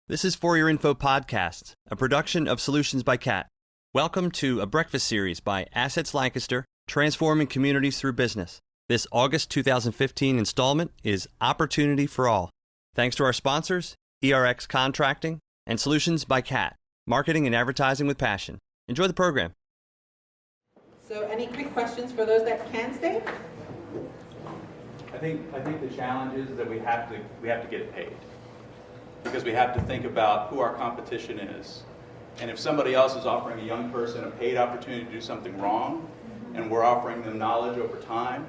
This is For Your Info Podcast, a production of Solutions by Cat. Welcome to a breakfast series by Assets Lancaster, transforming communities through business. This August 2015 installment is Opportunity for All. Thanks to our sponsors, ERX Contracting and Solutions by Cat, marketing and advertising with passion. Enjoy the program. So any quick questions for those that can stay? I think the challenge is that we have to get it paid, because we have to think about who our competition is. And if somebody else is offering a young person a paid opportunity to do something wrong, and we're offering them knowledge over time,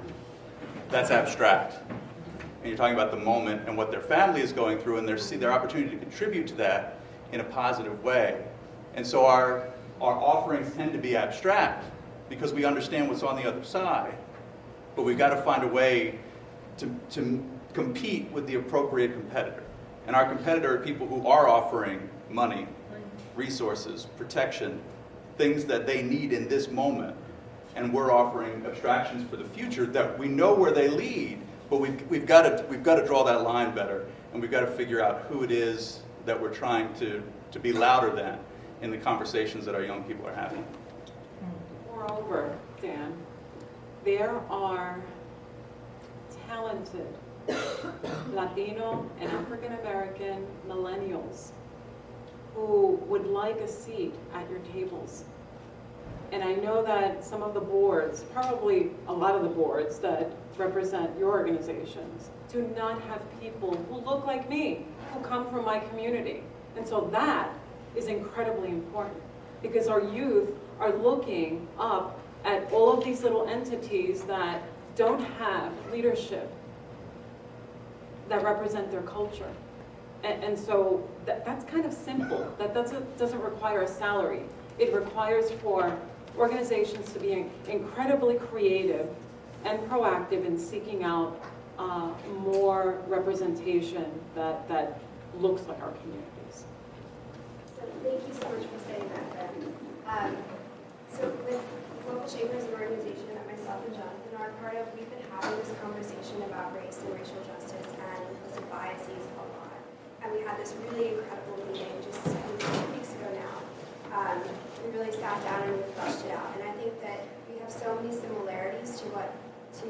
that's abstract. And you're talking about the moment and what their family is going through, and their opportunity to contribute to that in a positive way. And so our offerings tend to be abstract because we understand what's on the other side, but we've got to find a way to compete with the appropriate competitor. And our competitor are people who are offering money, resources, protection, things that they need in this moment. And we're offering abstractions for the future that we know where they lead, but we've got to draw that line better, and we've got to figure out who it is that we're trying to be louder than in the conversations that our young people are having. Moreover, Dan, there are talented Latino and African American millennials who would like a seat at your tables. And I know that some of the boards, probably a lot of the boards that represent your organizations, do not have people who look like me, who come from my community. And so that is incredibly important, because our youth are looking up at all of these little entities that don't have leadership that represent their culture. And so that's kind of simple. That doesn't require a salary. It requires for organizations to be incredibly creative and proactive in seeking out more representation that looks like our communities. So thank you so much for saying that, Ben. So with Global Chambers, an organization that myself and Jonathan are a part of, we've been having this conversation about race and racial justice and implicit biases a lot. And we had this really incredible meeting just a few weeks ago now. We really sat down and we fleshed it out. And I think that we have so many similarities to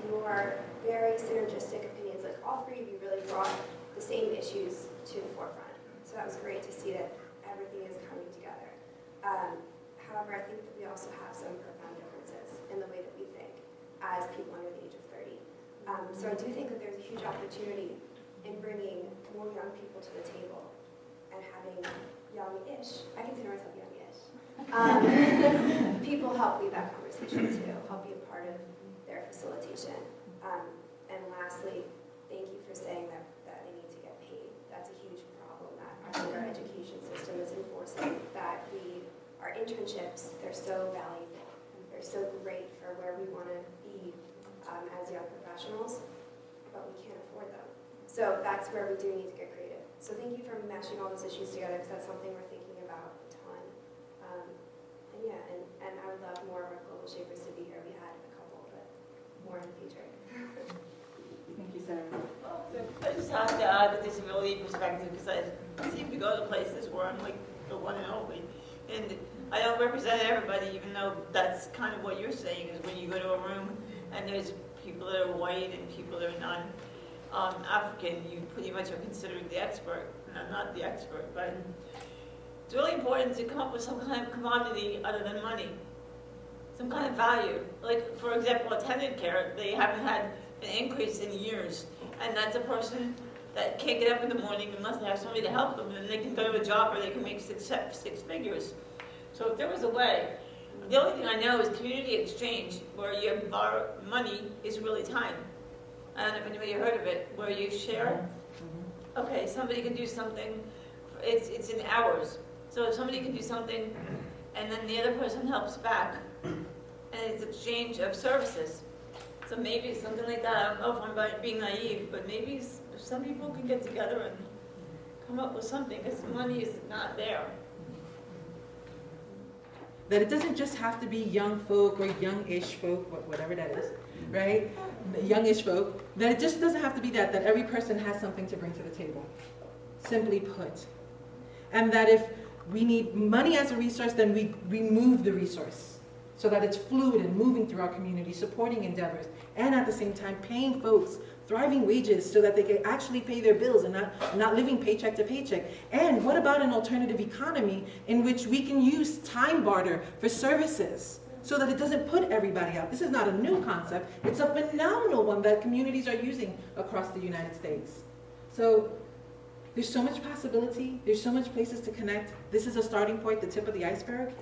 your very synergistic opinions. Like all three of you really brought the same issues to the forefront. So that was great to see that everything is coming together. However, I think that we also have some profound differences in the way that we think as people under the age of 30. So I do think that there's a huge opportunity in bringing more young people to the table and having young-ish, I consider myself young-ish, people help lead that conversation too, help be a part of their facilitation. And lastly, thank you for saying that they need to get paid. That's a huge problem that I think our education system is enforcing, that our internships, they're so valuable. They're so great for where we want to be as young professionals, but we can't afford them. So that's where we do need to get creative. So thank you for meshing all those issues together, because that's something we're thinking about a ton. And I would love more of our global shapers to be here. We had a couple, but more in the future. Thank you, Sarah. I just have to add a disability perspective, because I seem to go to places where I'm like the one and only. And I don't represent everybody, even though that's kind of what you're saying, is when you go to a room and there's people that are white and people that are non-African, you pretty much are considered the expert. And I'm not the expert, but it's really important to come up with some kind of commodity other than money, some kind of value. Like, for example, attendant care, they haven't had an increase in years, and that's a person that can't get up in the morning unless they have somebody to help them, and they can go to a job where they can make six figures. So if there was a way, the only thing I know is community exchange, where you borrow money is really time. I don't know if anybody heard of it, where you share. Okay, somebody can do something, it's in hours. So if somebody can do something, and then the other person helps back, and it's exchange of services. So maybe something like that. I don't know if I'm being naive, but maybe some people can get together and come up with something, because money is not there. That it doesn't just have to be young folk or young-ish folk, whatever that is, right? Youngish folk. That it just doesn't have to be that every person has something to bring to the table. Simply put. And that if we need money as a resource, then we remove the resource so that it's fluid and moving through our community, supporting endeavors, and at the same time paying folks thriving wages so that they can actually pay their bills and not living paycheck to paycheck. And what about an alternative economy in which we can use time barter for services so that it doesn't put everybody out? This is not a new concept. It's a phenomenal one that communities are using across the United States. So there's so much possibility. There's so much places to connect. This is a starting point, the tip of the iceberg.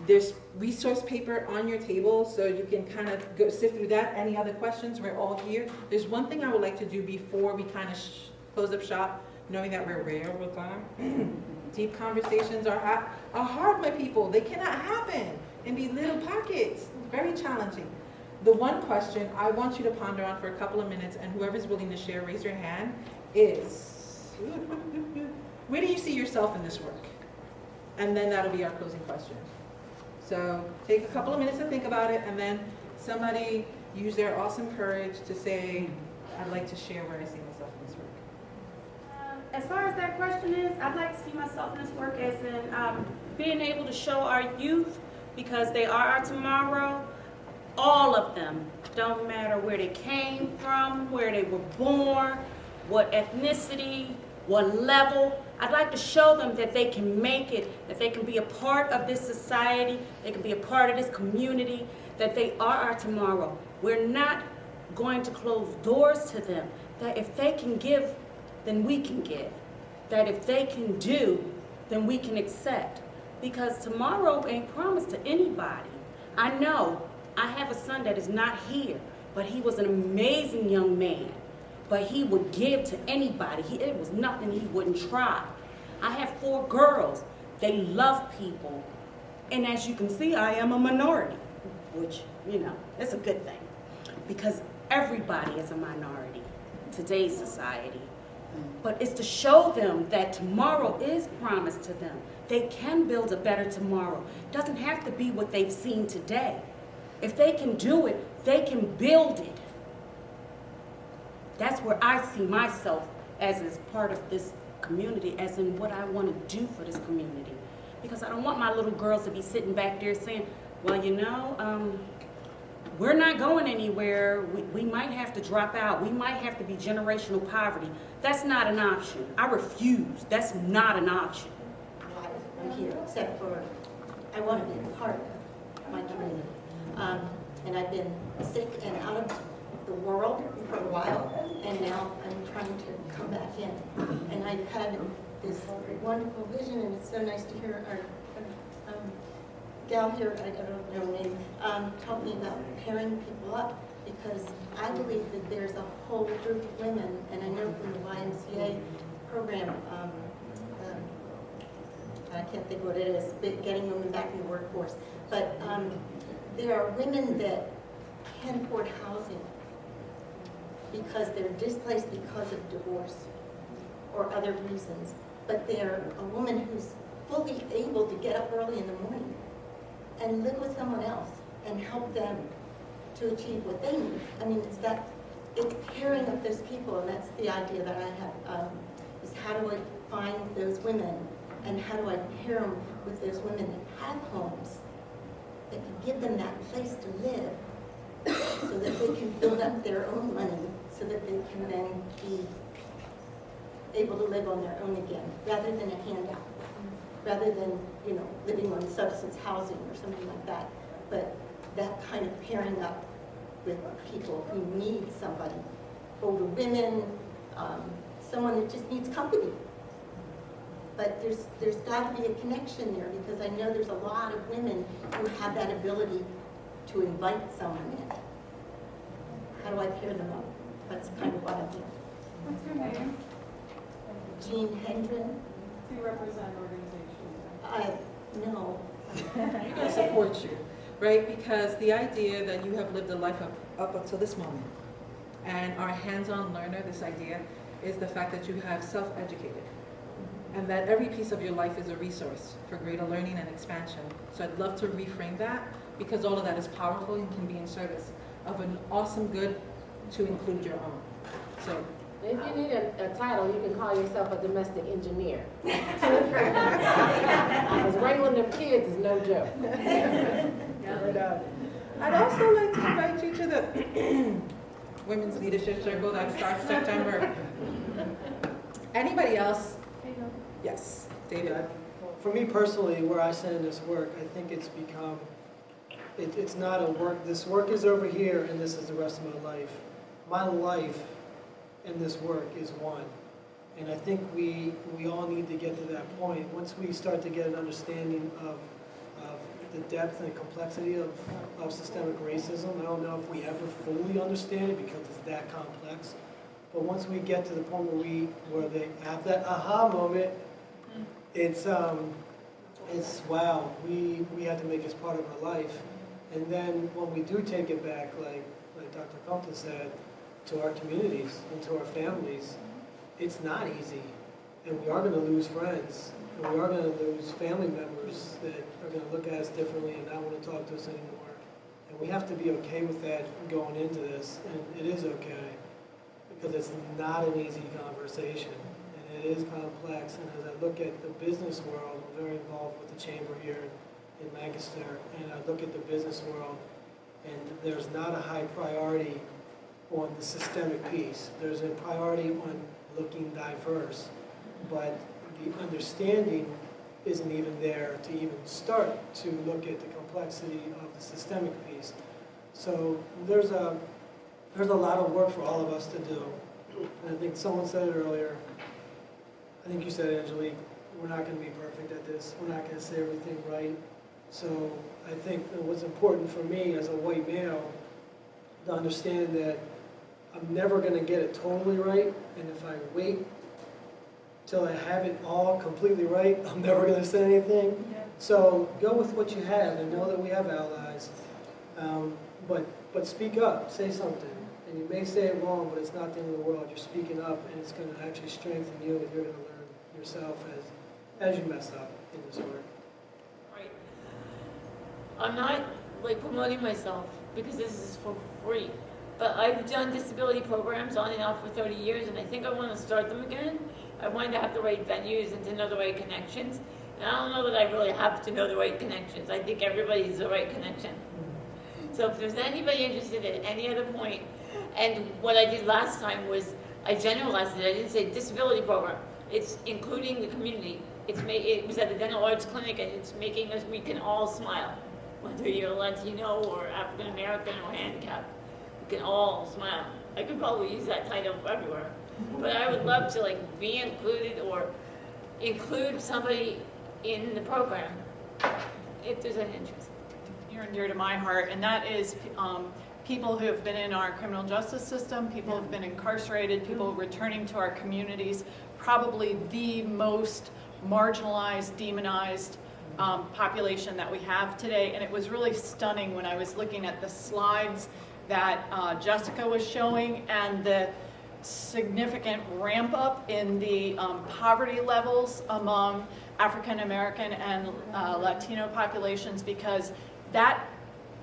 There's resource paper on your table, so you can kind of go sift through that. Any other questions? We're all here. There's one thing I would like to do before we kind of close up shop, knowing that we're rare with time. Deep conversations are hard, my people. They cannot happen in these little pockets. Very challenging. The one question I want you to ponder on for a couple of minutes, and whoever's willing to share, raise your hand, is where do you see yourself in this work? And then that'll be our closing question. So take a couple of minutes to think about it, and then somebody use their awesome courage to say, I'd like to share where I see myself in this work. As far as that question is, I'd like to see myself in this work as in being able to show our youth, because they are our tomorrow, all of them, don't matter where they came from, where they were born, what ethnicity, what level. I'd like to show them that they can make it, that they can be a part of this society, they can be a part of this community, that they are our tomorrow. We're not going to close doors to them, that if they can give, then we can give. That if they can do, then we can accept. Because tomorrow ain't promised to anybody. I know I have a son that is not here, but he was an amazing young man. But he would give to anybody. It was nothing he wouldn't try. I have 4 girls. They love people. And as you can see, I am a minority, which, you know, it's a good thing. Because everybody is a minority in today's society. But it's to show them that tomorrow is promised to them. They can build a better tomorrow. It doesn't have to be what they've seen today. If they can do it, they can build it. That's where I see myself as part of this community, as in what I want to do for this community. Because I don't want my little girls to be sitting back there saying, well, you know, we're not going anywhere. We might have to drop out. We might have to be generational poverty. That's not an option. I refuse. That's not an option. Why I'm here, except for I want to be a part of my community. And I've been sick and out of the world for a while, and now I'm trying to come back in. And I've had this wonderful vision, and it's so nice to hear our gal here, I don't know her name, talking about pairing people up, because I believe that there's a whole group of women, and I know from the YMCA program, I can't think what it is, getting women back in the workforce, but there are women that can't afford housing because they're displaced because of divorce or other reasons, but they're a woman who's fully able to get up early in the morning and live with someone else and help them to achieve what they need. I mean, it's pairing up those people, and that's the idea that I have, is how do I find those women, and how do I pair them with those women that have homes, that can give them that place to live, so that they can build up their own money, so that they can then be able to live on their own again, rather than a handout, rather than, you know, living on substance housing or something like that. But that kind of pairing up with people who need somebody, older women, someone that just needs company. But there's got to be a connection there, because I know there's a lot of women who have that ability to invite someone in. How do I pair them up? That's kind of what I'm doing. What's your name? Jean Hendren. Do you represent organizations? No. We're going to support you, right? Because the idea that you have lived a life up until this moment and are a hands-on learner, this idea, is the fact that you have self-educated. And that every piece of your life is a resource for greater learning and expansion. So I'd love to reframe that, because all of that is powerful and can be in service of an awesome good to include your own. So If you need a title, you can call yourself a domestic engineer. Because wrangling them kids is no joke. I'd also like to invite you to the Women's Leadership Circle that starts September. Anybody else? Yes, David. For me personally, where I stand in this work, I think it's become, it's not a work, this work is over here and this is the rest of my life. My life and this work is one. And I think we all need to get to that point. Once we start to get an understanding of the depth and complexity of systemic racism, I don't know if we ever fully understand it because it's that complex. But once we get to the point where they have that aha moment, it's wow, we have to make this part of our life. And then when we do take it back, like Dr. Compton said, to our communities and to our families, it's not easy. And we are going to lose friends, and we are going to lose family members that are going to look at us differently and not want to talk to us anymore. And we have to be okay with that going into this, and it is okay, because it's not an easy conversation, and it is complex. And as I look at the business world, I'm very involved with the chamber here in Lancaster, and I look at the business world, and there's not a high priority on the systemic piece. There's a priority on looking diverse, but the understanding isn't even there to even start to look at the complexity of the systemic piece. So there's a lot of work for all of us to do. And I think someone said it earlier, I think you said, Angelique, we're not going to be perfect at this. We're not going to say everything right. So I think that what's important for me as a white male to understand that I'm never going to get it totally right, and if I wait till I have it all completely right, I'm never going to say anything. Yeah. So go with what you have, and know that we have allies. But speak up, say something. And you may say it wrong, but it's not the end of the world. You're speaking up, and it's going to actually strengthen you, and you're going to learn yourself as you mess up in this work. Right. I'm not promoting myself because this is for free. But I've done disability programs on and off for 30 years, and I think I want to start them again. I want to have the right venues and to know the right connections. And I don't know that I really have to know the right connections. I think everybody's the right connection. So if there's anybody interested at any other point, and what I did last time was I generalized it. I didn't say disability program. It's including the community. It was at the dental arts clinic, and it's making us, we can all smile, whether you're Latino or African American or handicapped. We can all smile. I could probably use that title everywhere. But I would love to be included or include somebody in the program if there's an interest. Near and dear to my heart, and that is people who have been in our criminal justice system, people who have been incarcerated, people returning to our communities, probably the most marginalized, demonized population that we have today. And it was really stunning when I was looking at the slides that Jessica was showing and the significant ramp up in the poverty levels among African American and Latino populations, because that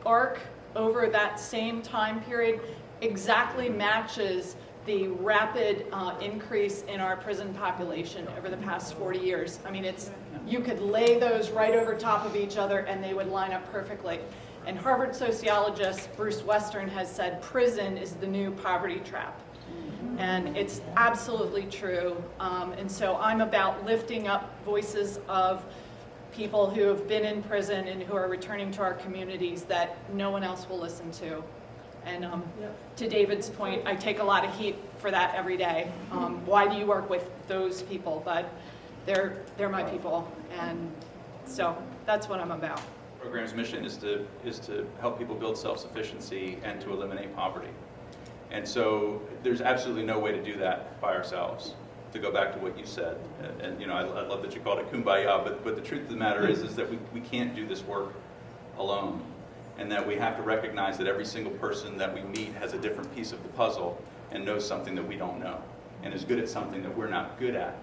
arc over that same time period exactly matches the rapid increase in our prison population over the past 40 years. I mean, you could lay those right over top of each other and they would line up perfectly. And Harvard sociologist Bruce Western has said prison is the new poverty trap. And it's absolutely true. And so I'm about lifting up voices of people who have been in prison and who are returning to our communities that no one else will listen to. And to David's point, I take a lot of heat for that every day. Why do you work with those people? But they're my people. And so that's what I'm about. The program's mission is to help people build self-sufficiency and to eliminate poverty. And so there's absolutely no way to do that by ourselves. To go back to what you said, and I love that you called it kumbaya, but the truth of the matter is that we can't do this work alone, and that we have to recognize that every single person that we meet has a different piece of the puzzle and knows something that we don't know, and is good at something that we're not good at.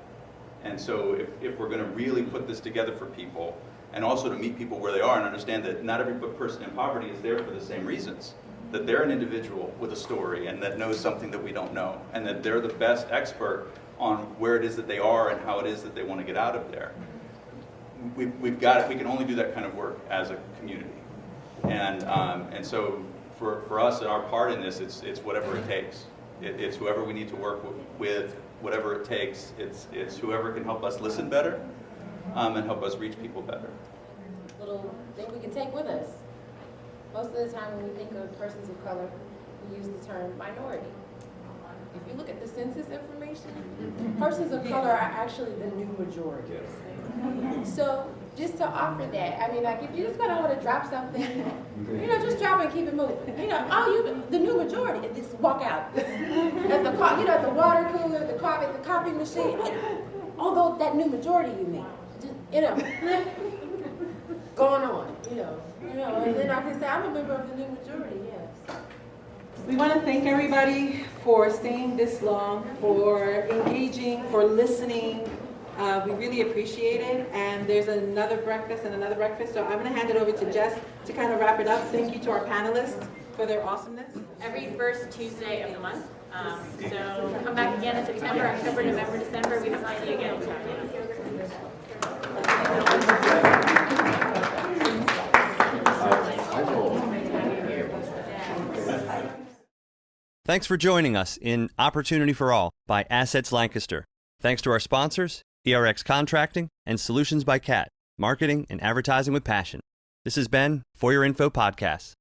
And so if we're going to really put this together for people, and also to meet people where they are and understand that not every person in poverty is there for the same reasons. that they're an individual with a story and that knows something that we don't know, and that they're the best expert on where it is that they are and how it is that they want to get out of there. We can only do that kind of work as a community. And so for us and our part in this, it's whatever it takes. It's whoever we need to work with, whatever it takes. It's whoever can help us listen better and help us reach people better. Little thing we can take with us. Most of the time when we think of persons of color, we use the term minority. If you look at the census information, persons of color are actually the new majority. So just to offer that, I mean, like if you just gonna want to drop something, just drop it and keep it moving. You the new majority, and just walk out. At the at the water cooler, the copy machine. Although that new majority you mean, going on, and then I can say I'm a member of the new majority. Yes. We want to thank everybody for staying this long, for engaging, for listening. We really appreciate it. And there's another breakfast, so I'm going to hand it over to Jess to kind of wrap it up. Thank you to our panelists for their awesomeness. Every first Tuesday of the month. So come back again in September, October, November, December. We hope to see you again. Thanks for joining us in Opportunity for All by Assets Lancaster. Thanks to our sponsors, ERX Contracting and Solutions by Cat, marketing and advertising with passion. This has been For Your Info Podcasts.